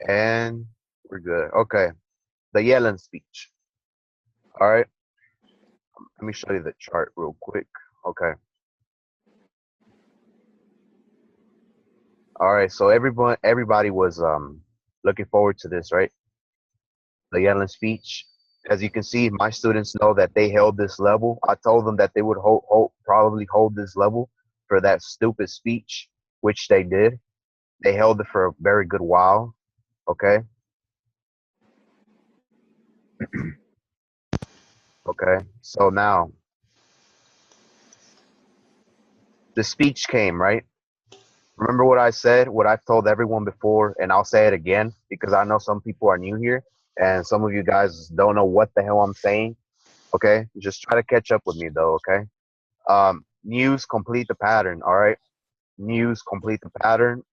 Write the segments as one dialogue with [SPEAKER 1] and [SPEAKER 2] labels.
[SPEAKER 1] And we're good. Okay. The Yellen speech. All right. Let me show you the chart real quick. Okay. All right. So everybody was looking forward to this, right? The Yellen speech. As you can see, my students know that they held this level. I told them that they would probably hold this level for that stupid speech, which they did. They held it for a very good while. Okay. Okay. So now the speech came, right? Remember what I said, what I've told everyone before, and I'll say it again because I know some people are new here and some of you guys don't know what the hell I'm saying. Okay, just try to catch up with me though. Okay, news complete the pattern. All right, news complete the pattern.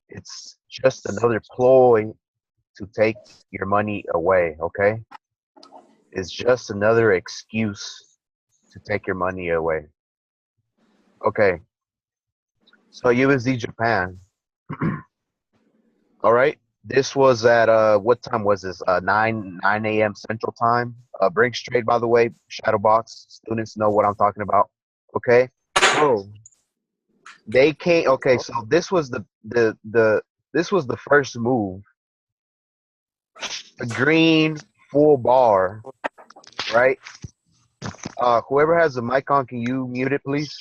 [SPEAKER 1] It's just another ploy to take your money away. Okay, it's just another excuse to take your money away. Okay, so USD Japan. All right. This was at what time was this? 9 a.m. Central Time. Brinks trade, by the way, Shadowbox students know what I'm talking about. Okay. So they came. Okay. So this was the this was the first move. A green full bar, right? Whoever has the mic on, can you mute it, please?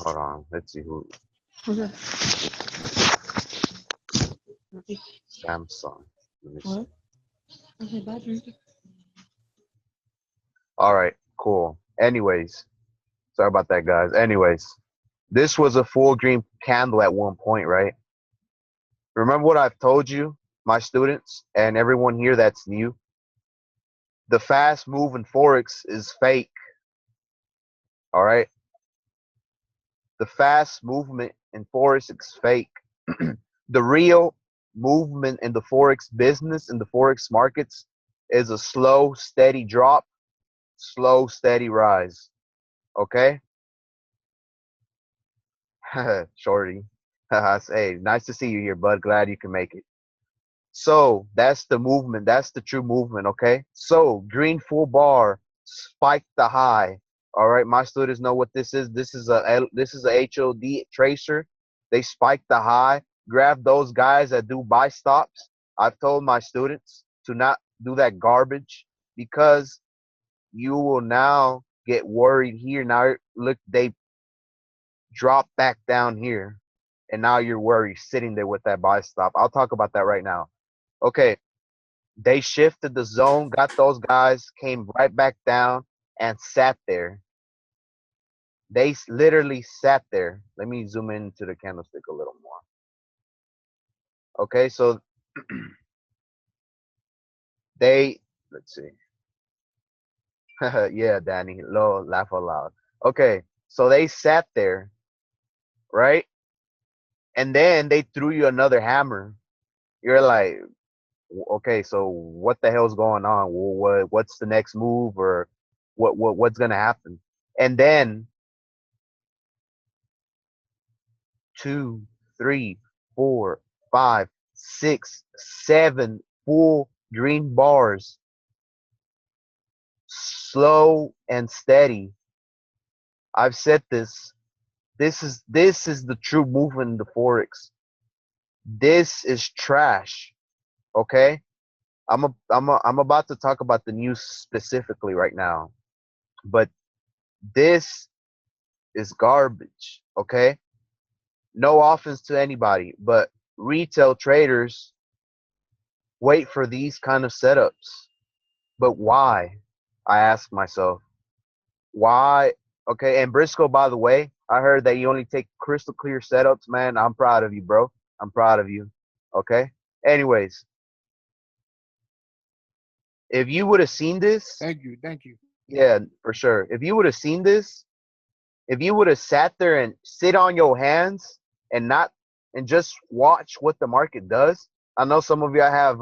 [SPEAKER 1] Hold on. Let's see who. Samsung. Let me see. All right. Cool. Anyways, sorry about that, guys. Anyways, this was a full green candle at one point, right? Remember what I've told you, my students, and everyone here that's new? The fast move in Forex is fake, all right? The fast movement in Forex is fake. The real movement in the Forex business, in the Forex markets, is a slow, steady drop, slow, steady rise, okay? Shorty. Hey, nice to see you here, bud. Glad you can make it. So that's the movement. That's the true movement. Okay. So green full bar spiked the high. All right. My students know what this is. This is a HOD tracer. They spiked the high. Grab those guys that do buy stops. I've told my students to not do that garbage because you will now get worried here. Now look, they drop back down here, and now you're worried sitting there with that buy stop. I'll talk about that right now. Okay, they shifted the zone, got those guys, came right back down, and sat there. They literally sat there. Let me zoom into the candlestick a little more. Okay, so let's see. Yeah, Danny, low, laugh aloud. Okay, so they sat there, right? And then they threw you another hammer. You're like, okay, so what the hell's going on? What's the next move, or what's gonna happen? And then two, three, four, five, six, seven full green bars, slow and steady. I've said this. This is the true movement in the forex. This is trash. Okay, I'm about to talk about the news specifically right now, but this is garbage. Okay, no offense to anybody, but retail traders wait for these kind of setups. But why? I ask myself, why? Okay, and Briscoe, by the way, I heard that you only take crystal clear setups, man. I'm proud of you, bro. I'm proud of you. Okay. Anyways, if you would have seen this,
[SPEAKER 2] Thank you. Thank you.
[SPEAKER 1] yeah, for sure. If you would have seen this, if you would have sat there and sit on your hands and not and just watch what the market does. I know some of you have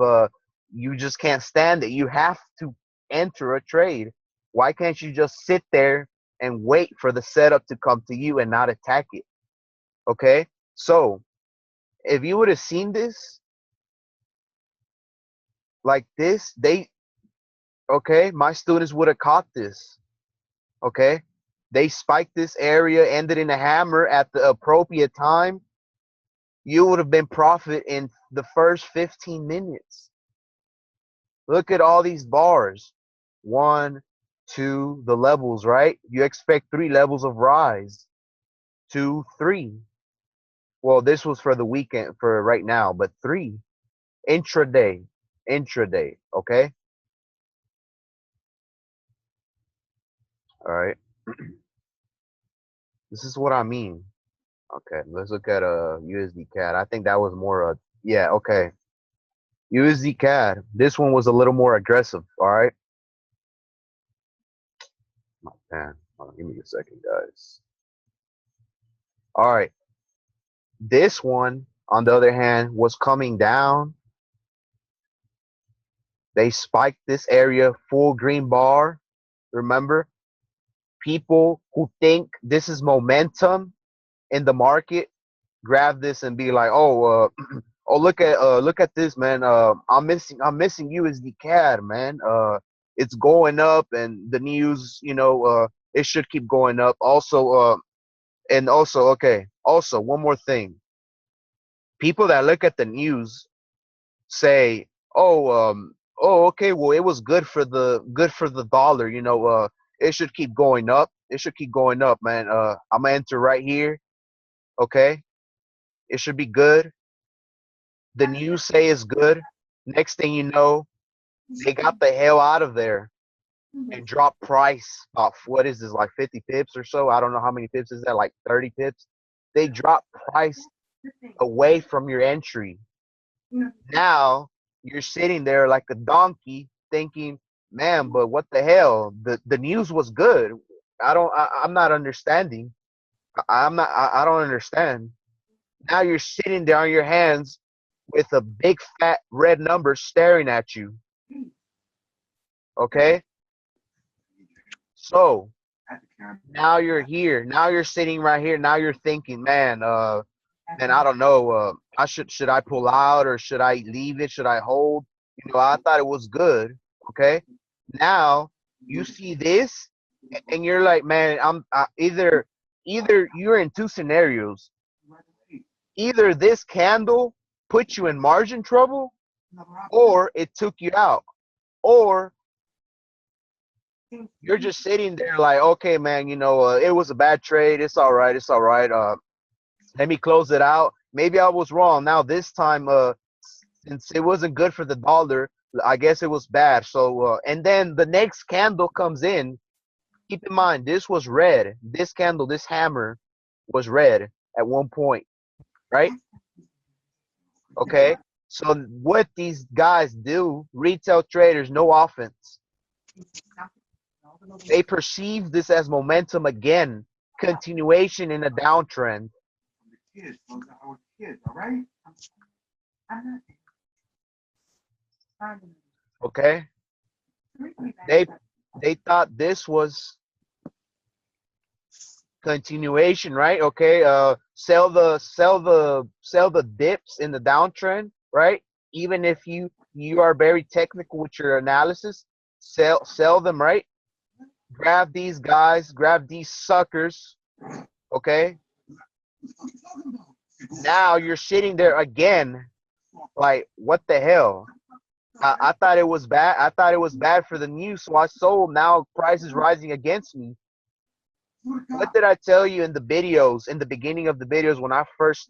[SPEAKER 1] you just can't stand it. You have to enter a trade. Why can't you just sit there and wait for the setup to come to you and not attack it? Okay? So, if you would have seen this like this, okay, my students would have caught this. Okay? They spiked this area, ended in a hammer at the appropriate time. You would have been profit in the first 15 minutes. Look at all these bars. 1, 2, the levels, right? You expect 3 levels of rise. 2, 3. Well, this was for the weekend, for right now, but 3. Intraday. Intraday. Okay? All right. This is what I mean. Okay, let's look at USD CAD. I think that was more yeah, okay. USD CAD. This one was a little more aggressive, all right? Oh, man, hold on, give me a second, guys. All right. This one, on the other hand, was coming down. They spiked this area, full green bar. Remember, people who think this is momentum in the market grab this and be like, oh, oh, look at this, man. I'm missing USD CAD, man. It's going up, and the news, it should keep going up. Also, and also, okay, also one more thing. People that look at the news say, oh, okay, well, it was good for the dollar. It should keep going up. It should keep going up, man. I'm gonna enter right here. Okay, it should be good. The news say it's good. Next thing you know, they got the hell out of there and dropped price off. What is this, like 50 pips or so? I don't know how many pips is that, like 30 pips. They dropped price away from your entry. Now you're sitting there like a donkey thinking, man, but what the hell? The news was good. I'm not understanding. I don't understand. Now you're sitting there on your hands with a big fat red number staring at you. Okay? So now you're here. Now you're sitting right here. Now you're thinking, man, I don't know. Should I pull out or should I leave it? Should I hold? I thought it was good. Okay. Now you see this, and you're like, man, either you're in two scenarios. Either this candle put you in margin trouble, or it took you out, or you're just sitting there like, okay, man, it was a bad trade. It's all right. It's all right. Let me close it out. Maybe I was wrong. Now this time, since it wasn't good for the dollar, I guess it was bad. So, and then the next candle comes in. Keep in mind, this was red. This candle, this hammer, was red at one point, right? Okay. So what these guys do, retail traders, no offense. They perceive this as momentum again, continuation in a downtrend. Okay, they thought this was continuation, right? Okay, sell the dips in the downtrend, right? Even if you are very technical with your analysis, sell them, right? Grab these guys, grab these suckers, okay? Now you're sitting there again, like, what the hell? I thought it was bad. I thought it was bad for the news, so I sold. Now price is rising against me. What did I tell you in the videos, in the beginning of the videos when I first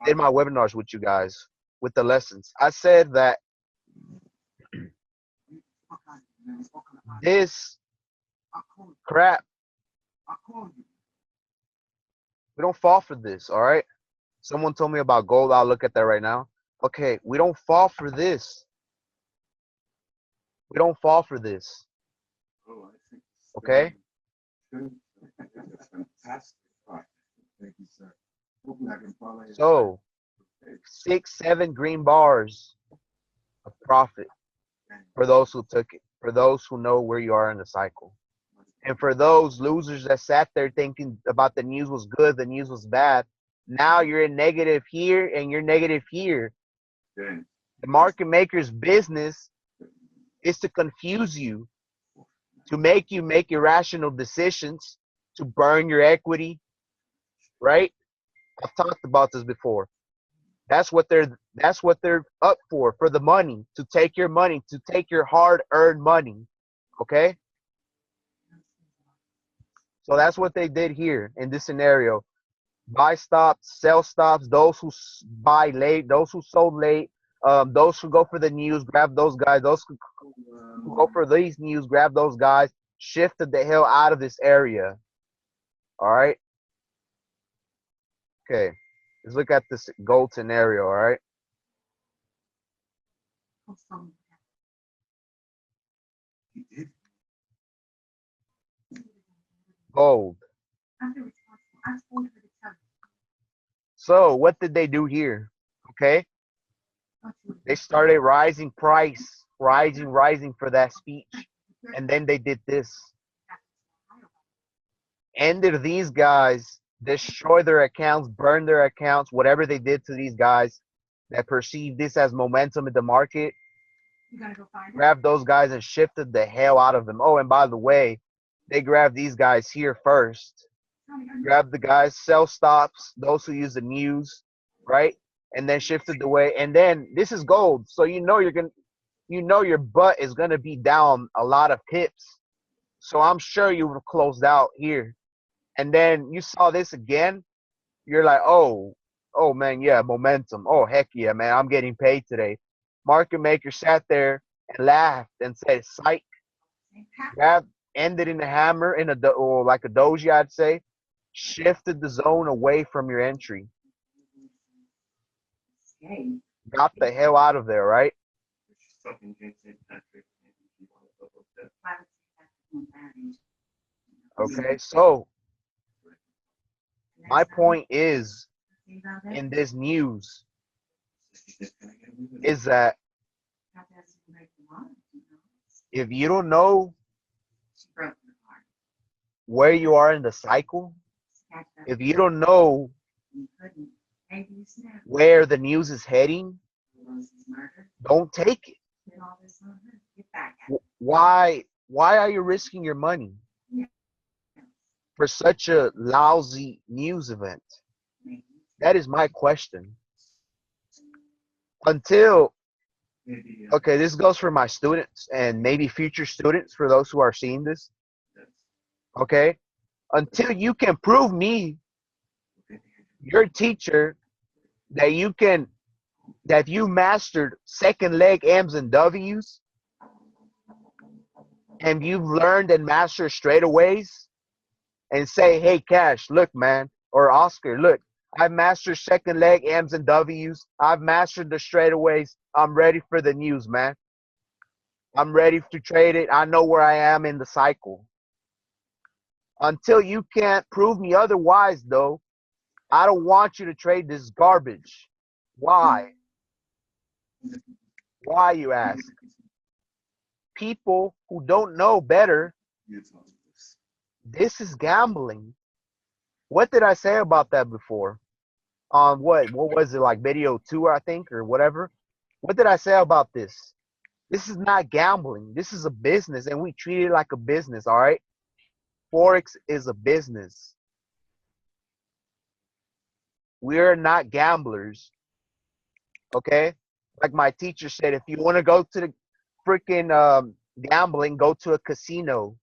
[SPEAKER 1] did my webinars with you guys, with the lessons? I said that this crap, we don't fall for this, all right? Someone told me about gold. I'll look at that right now. Okay, we don't fall for this. We don't fall for this. Okay? So, 6, 7 green bars of profit for those who took it. for those who know where you are in the cycle. And for those losers that sat there thinking about the news was good, the news was bad, now you're in negative here and you're negative here. The market maker's business is to confuse you, to make you make irrational decisions, to burn your equity, right? I've talked about this before. That's what they're up for the money, to take your money, to take your hard-earned money. Okay? So that's what they did here in this scenario. Buy stops, sell stops, those who buy late, those who sold late, those who go for the news, grab those guys, those who go for these news, grab those guys, shifted the hell out of this area. All right? Okay. Let's look at this gold scenario, all right? Gold. So what did they do here? Okay. They started rising price, rising for that speech. And then they did this. Ended these guys, destroy their accounts, burn their accounts, whatever they did to these guys that perceived this as momentum in the market. Grabbed those guys and shifted the hell out of them. Oh, and by the way, they grabbed these guys here first. Grab the guys, sell stops, those who use the news, right? And then shifted the way. And then this is gold. So you know your butt is gonna be down a lot of pips. So I'm sure you would have closed out here. And then you saw this again, you're like, oh man, yeah, momentum. Oh heck yeah, man, I'm getting paid today. Market maker sat there and laughed and said, psych. Ended in a hammer or like a doji, I'd say. Shifted the zone away from your entry. Got the hell out of there, right? Okay, so my point is, in this news, is that if you don't know where you are in the cycle, if you don't know where the news is heading, don't take it. Why are you risking your money for such a lousy news event? That is my question. Until, okay, this goes for my students and maybe future students, for those who are seeing this. Okay, until you can prove me, your teacher, that you mastered second leg M's and W's, and you've learned and mastered straightaways, and say, hey, Cash, look, man, or Oscar, look, I've mastered second leg M's and W's. I've mastered the straightaways. I'm ready for the news, man. I'm ready to trade it. I know where I am in the cycle. Until you can't prove me otherwise, though, I don't want you to trade this garbage. Why? Why, you ask? People who don't know better, this is gambling. What did I say about that before? On what was it, like video 2, I think, or whatever? What did I say about this? This is not gambling. This is a business, and we treat it like a business, all right? Forex is a business. We're not gamblers, okay? Like my teacher said, if you want to go to the freaking gambling, go to a casino,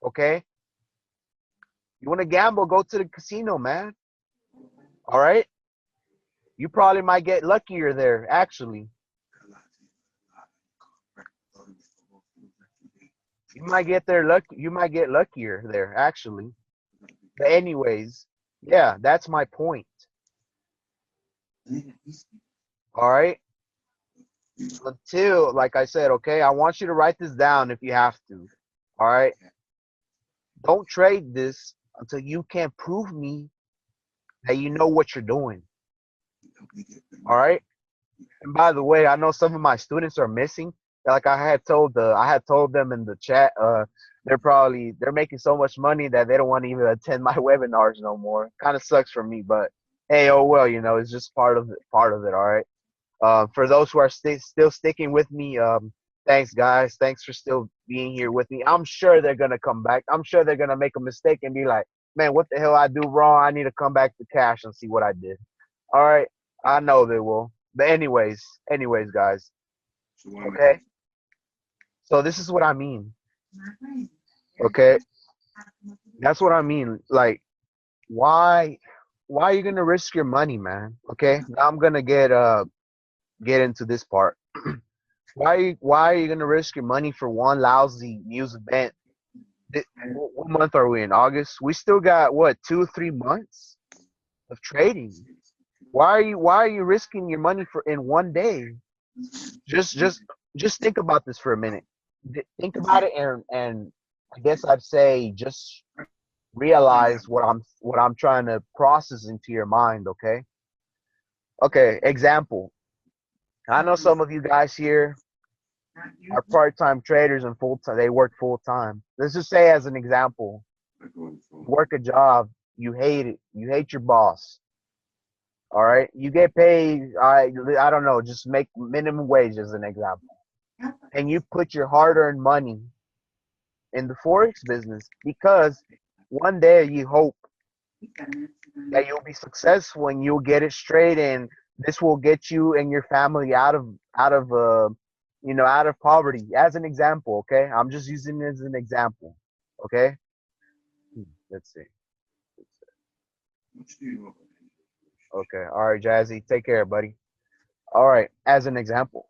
[SPEAKER 1] okay? You want to gamble, go to the casino, man. All right? You probably might get luckier there, actually. You might get luckier there, actually. But anyways, yeah, that's my point. All right? Until, like I said, okay, I want you to write this down if you have to. All right? Don't trade this until you can prove me that you know what you're doing. All right? And by the way, I know some of my students are missing. like I had told them in the chat, they're making so much money that they don't want to even attend my webinars no more. Kind of sucks for me, but hey, oh well, it's just part of it. All right. For those who are still sticking with me, thanks guys. Thanks for still being here with me. I'm sure they're gonna come back. I'm sure they're gonna make a mistake and be like, man, what the hell I do wrong? I need to come back to cash and see what I did. All right. I know they will. But anyways, guys. Okay. So this is what I mean. Okay. That's what I mean. Like, why are you gonna risk your money, man? Okay. Now I'm gonna get into this part. Why are you gonna risk your money for one lousy news event? What month are we in? August. We still got what 2 3 months of trading. Why are you risking your money for in one day? Just just just think about this for a minute. Think about it, and I guess I'd say just realize what I'm trying to process into your mind. Okay. Okay. Example. I know some of you guys here are part-time traders and full-time. They work full-time. Let's just say, as an example, work a job, you hate it, you hate your boss. All right, you get paid. I don't know, just make minimum wage as an example, and you put your hard-earned money in the forex business because one day you hope that you'll be successful and you'll get it straight, and this will get you and your family out of poverty. As an example, okay, I'm just using it as an example. Okay. Let's see. Okay. All right, Jazzy, take care, buddy. All right, as an example.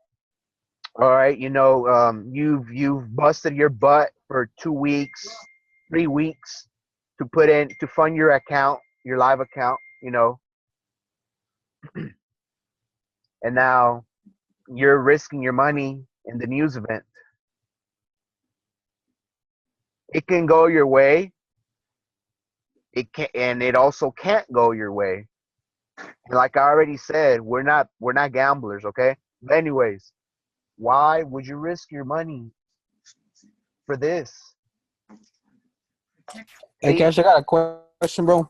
[SPEAKER 1] All right, you've busted your butt for 2 weeks, 3 weeks to fund your account, your live account, and now you're risking your money in the news event. It can go your way. It can, and it also can't go your way. And like I already said, we're not gamblers, okay? But anyways, why would you risk your money for this?
[SPEAKER 2] Hey, Cash, I got a question, bro.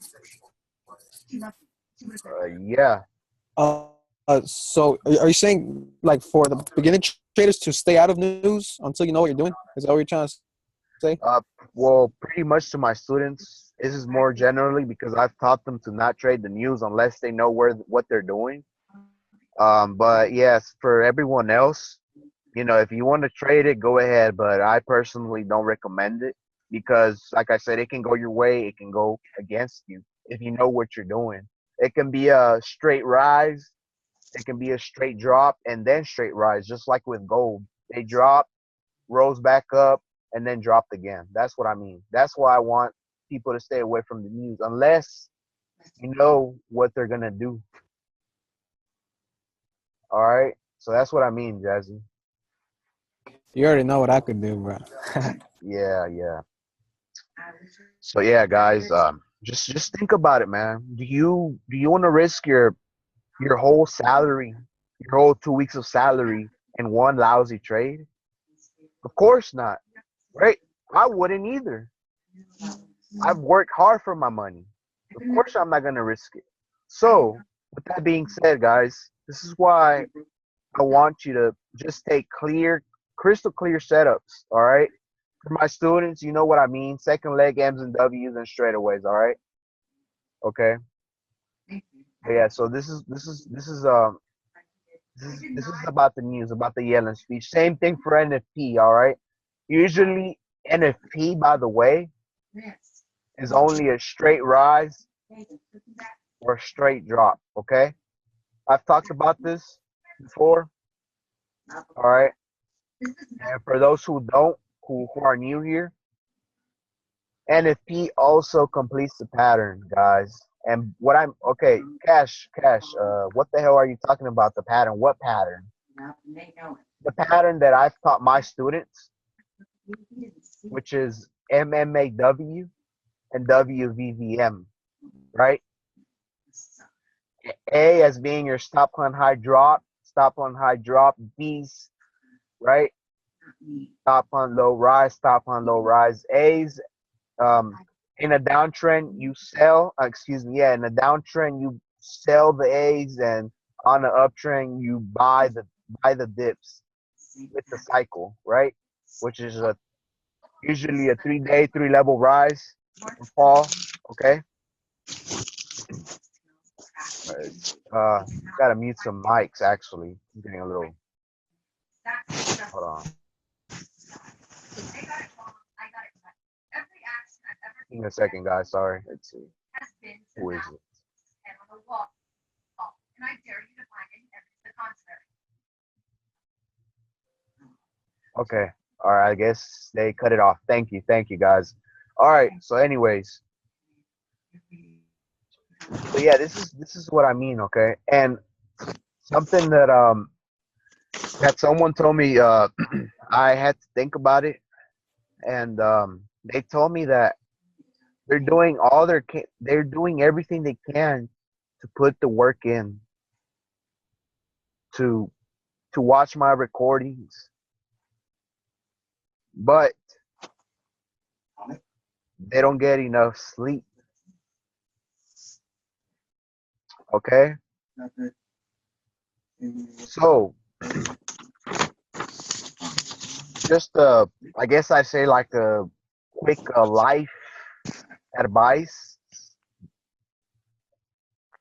[SPEAKER 1] Yeah.
[SPEAKER 2] So are you saying, like, for the beginning traders to stay out of news until you know what you're doing? Is that what you're trying to say?
[SPEAKER 1] Well, pretty much to my students, this is more generally because I've taught them to not trade the news unless they know what they're doing. But yes, for everyone else, if you want to trade it, go ahead. But I personally don't recommend it because, like I said, it can go your way, it can go against you if you know what you're doing. It can be a straight rise, it can be a straight drop, and then straight rise, just like with gold. They drop, rose back up, and then dropped again. That's what I mean. That's why I want people to stay away from the news unless you know what they're gonna do. All right. So that's what I mean, Jazzy.
[SPEAKER 2] You already know what I could do, bro.
[SPEAKER 1] Yeah, yeah. So yeah, guys, just think about it, man. Do you want to risk your whole salary, your whole 2 weeks of salary in one lousy trade? Of course not, right? I wouldn't either. I've worked hard for my money. Of course, I'm not gonna risk it. So, with that being said, guys, this is why I want you to just take crystal clear setups. All right. For my students, you know what I mean. Second leg M's and W's and straightaways. All right. Okay. But yeah. So this is about the news, about the Yellen speech. Same thing for NFP. All right. Usually NFP, by the way, is only a straight rise or a straight drop. Okay. I've talked about this before. All right. And for those who are new here, NFP also completes the pattern, guys. And okay, Cash, what the hell are you talking about? The pattern? What pattern? The pattern that I've taught my students, which is MMAW and WVVM, right? A as being your stop on high drop, B's, right? top hunt, low rise, top hunt, low rise. A's, um, in a downtrend, you sell, excuse me, yeah, in a downtrend, you sell the A's, and on the uptrend, you buy the dips with the cycle, right? Which is usually a 3 day, 3 level rise and fall. Okay. Uh, gotta mute some mics actually. I'm getting a little. Hold on. Give me a second, guys. Sorry. Let's see. Who is it? Okay. All right. I guess they cut it off. Thank you. Thank you, guys. All right. So, anyways, so yeah, this is what I mean. Okay. And something that someone told me, I had to think about it, and they told me that they're doing everything they can to put the work in to watch my recordings, but they don't get enough sleep. Okay, so just I guess I say like a quick life advice.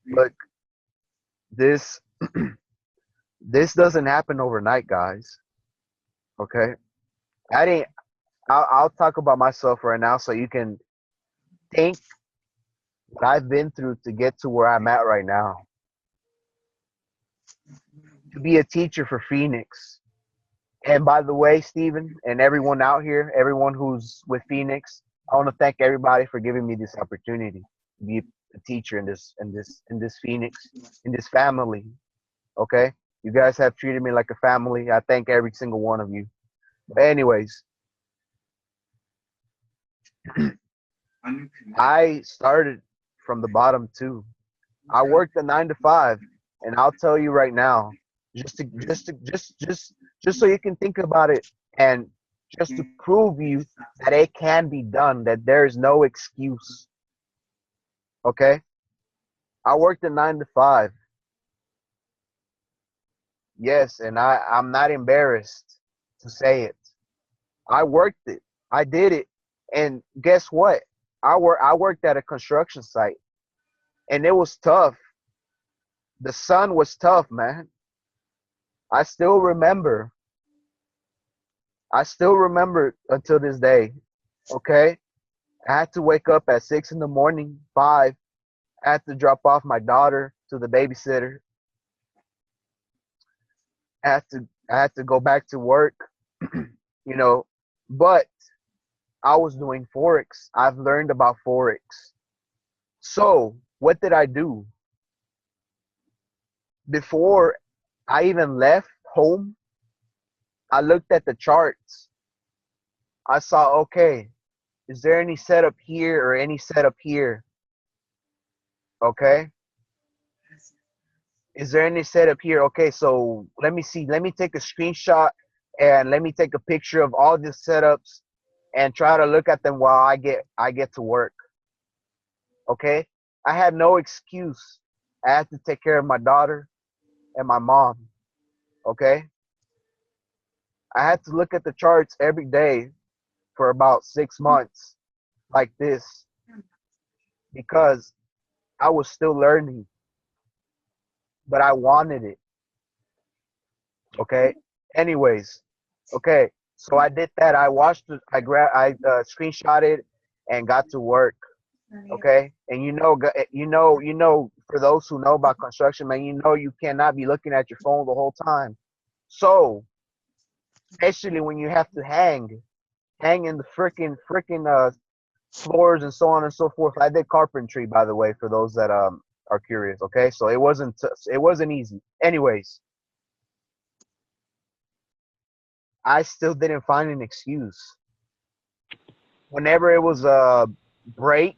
[SPEAKER 1] Look, this this doesn't happen overnight, guys. Okay, I didn't. I'll talk about myself right now, so you can think what I've been through to get to where I'm at right now. To be a teacher for Phoenix. And by the way, Steven, and everyone out here, everyone who's with Phoenix, I want to thank everybody for giving me this opportunity to be a teacher in this Phoenix, in this family. Okay? You guys have treated me like a family. I thank every single one of you. But anyways, I started from the bottom too. I worked a 9 to 5, and I'll tell you right now, just so you can think about it, and just to prove you that it can be done, that there is no excuse. Okay, I worked a 9 to 5. Yes, and I'm not embarrassed to say it. I worked it. I did it, and guess what? I worked at a construction site, and it was tough. The sun was tough, man. I still remember. I still remember until this day. Okay, I had to wake up at 6 in the morning, 5. I had to drop off my daughter to the babysitter. I had to go back to work. you know, but I was doing forex. I've learned about forex. So what did I do before I even left home? I looked at the charts. I saw, okay, is there any setup here or any setup here? Okay. Is there any setup here? Okay, so let me see. Let me take a screenshot and let me take a picture of all the setups and try to look at them while I get to work. Okay? I had no excuse. I had to take care of my daughter and my mom. Okay? I had to look at the charts every day for about 6 months like this because I was still learning, but I wanted it. Okay? Anyways, okay. So I did that. I watched it. I screenshotted and got to work. Okay. And for those who know about construction, man, you cannot be looking at your phone the whole time. So, especially when you have to hang in the freaking floors and so on and so forth. I did carpentry, by the way, for those that are curious. Okay. So it wasn't easy. Anyways, I still didn't find an excuse. Whenever it was a break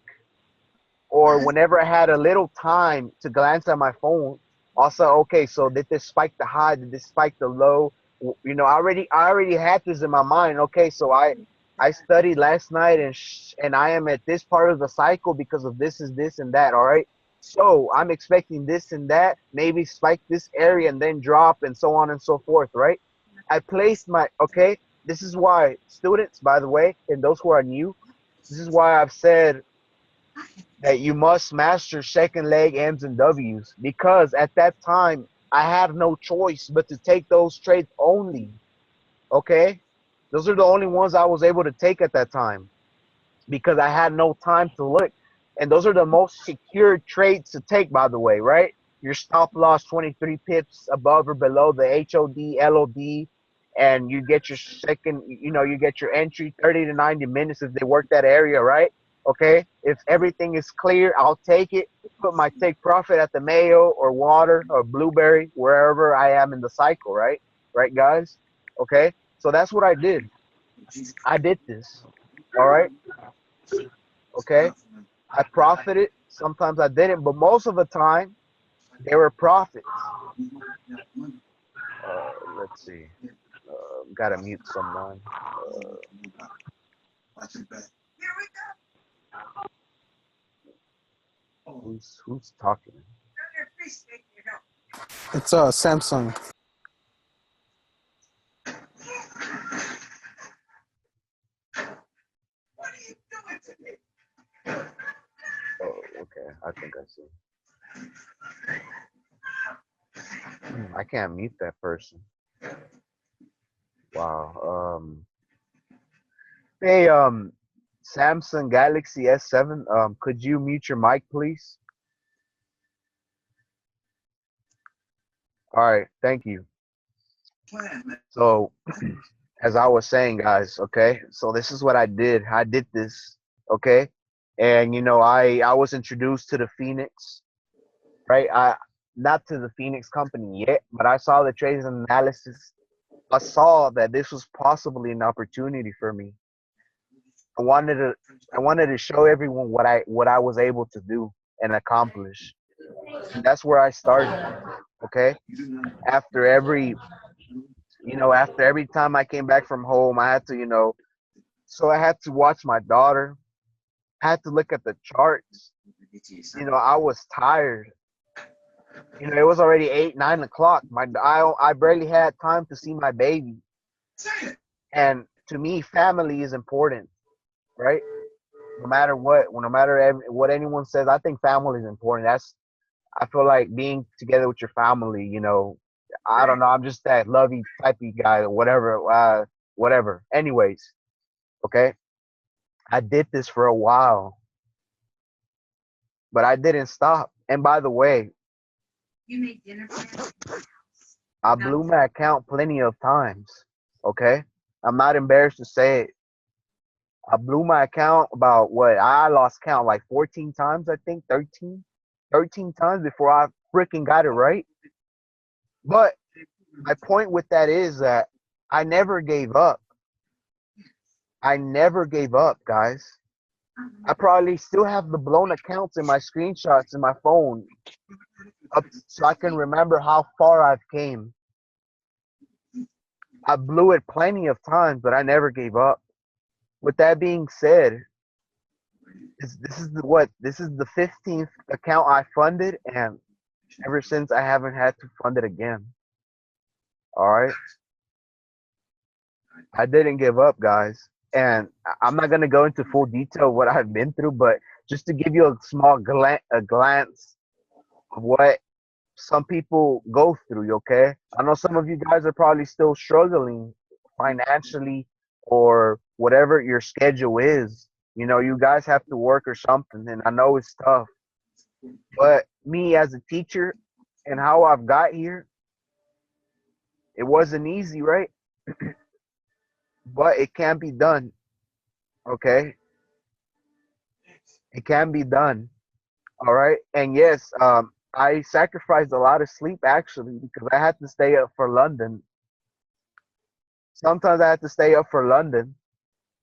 [SPEAKER 1] or whenever I had a little time to glance at my phone, also, okay, so did this spike the high? Did this spike the low? I already had this in my mind. Okay, so I studied last night, and I am at this part of the cycle because of this is this and that. All right, so I'm expecting this and that, maybe spike this area and then drop and so on and so forth. Right? I placed my okay. This is why students, by the way, and those who are new, this is why I've said that you must master second leg M's and W's, because at that time I had no choice but to take those trades only. Okay, those are the only ones I was able to take at that time because I had no time to look. And those are the most secure trades to take, by the way, right? Your stop loss 23 pips above or below the HOD, LOD, and you get your second, you get your entry 30 to 90 minutes if they work that area, right? Okay. If everything is clear, I'll take it. Put my take profit at the Mayo or water or blueberry, wherever I am in the cycle, right? Right, guys? Okay. So that's what I did. I did this. All right. Okay. I profited. Sometimes I didn't, but most of the time they were profits. Let's see. Gotta mute someone. Who's talking?
[SPEAKER 2] It's Samsung.
[SPEAKER 1] Oh, okay. I think I see. I can't mute that person. Wow. Hey, Samsung Galaxy S7. Could you mute your mic, please? All right. Thank you. So, as I was saying, guys, okay. So this is what I did. I did this, okay. And I was introduced to the Phoenix, right? I Not to the Phoenix company yet, but I saw the trades and analysis. I saw that this was possibly an opportunity for me. I wanted to I wanted to show everyone what I was able to do and accomplish. And that's where I started. Okay. After every time I came back from home, I had to, so I had to watch my daughter. I had to look at the charts. I was tired. It was already 8, 9 o'clock. I barely had time to see my baby. And to me, family is important, right? No matter what, what anyone says, I think family is important. I feel like being together with your family. I don't know. I'm just that lovey typey guy, or whatever. Whatever. Anyways, okay. I did this for a while, but I didn't stop. And by the way, I blew my account plenty of times. Okay, I'm not embarrassed to say it. I blew my account about what I lost count like 14 times, I think 13 times before I freaking got it right. But my point with that is that I never gave up. I never gave up, guys. I probably still have the blown accounts in my screenshots in my phone up so I can remember how far I've came. I blew it plenty of times, but I never gave up. With that being said, this is the 15th account I funded, and ever since I haven't had to fund it again. All right, I didn't give up, guys, and I'm not gonna go into full detail what I've been through, but just to give you a small glance of what some people go through. Okay, I know some of you guys are probably still struggling financially or whatever your schedule is. You guys have to work or something, and I know it's tough. But me as a teacher and how I've got here, it wasn't easy, right? But it can be done. Okay, it can be done. All right, and yes, I sacrificed a lot of sleep actually because I had to stay up for London. Sometimes I had to stay up for London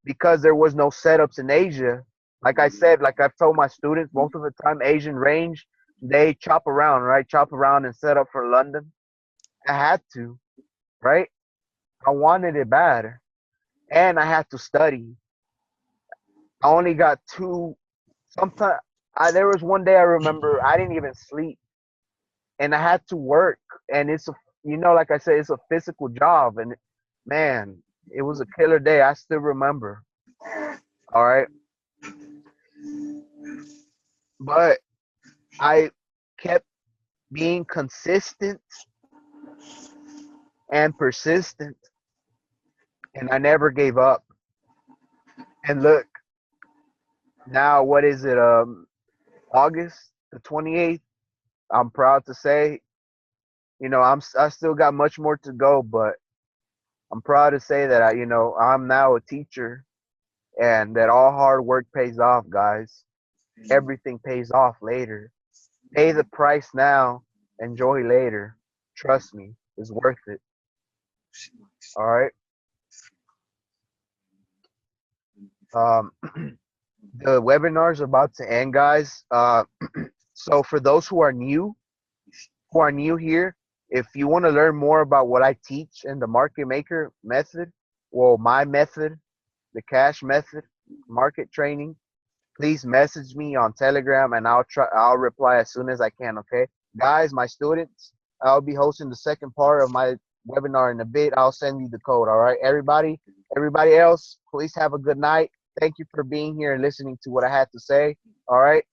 [SPEAKER 1] because there was no setups in Asia. Like I said, like I've told my students, most of the time Asian range, they chop around, right? Chop around and set up for London. I had to, right? I wanted it bad, and I had to study. I only got two. Sometimes there was one day I remember I didn't even sleep, and I had to work, and it's a like I said, it's a physical job, and man, it was a killer day. I still remember. All right, but I kept being consistent and persistent, and I never gave up. And look, now what is it? August the 28th. I'm proud to say, I still got much more to go, but I'm proud to say that I'm now a teacher, and that all hard work pays off, guys. Everything pays off later. Pay the price now, enjoy later. Trust me, it's worth it. All right. Um, the webinar is about to end, guys. So for those who are new here, if you want to learn more about what I teach in the market maker method, well, my method, the cash method, market training, please message me on Telegram, and I'll reply as soon as I can, okay? Guys, my students, I'll be hosting the second part of my webinar in a bit. I'll send you the code, all right? Everybody else, please have a good night. Thank you for being here and listening to what I had to say. All right?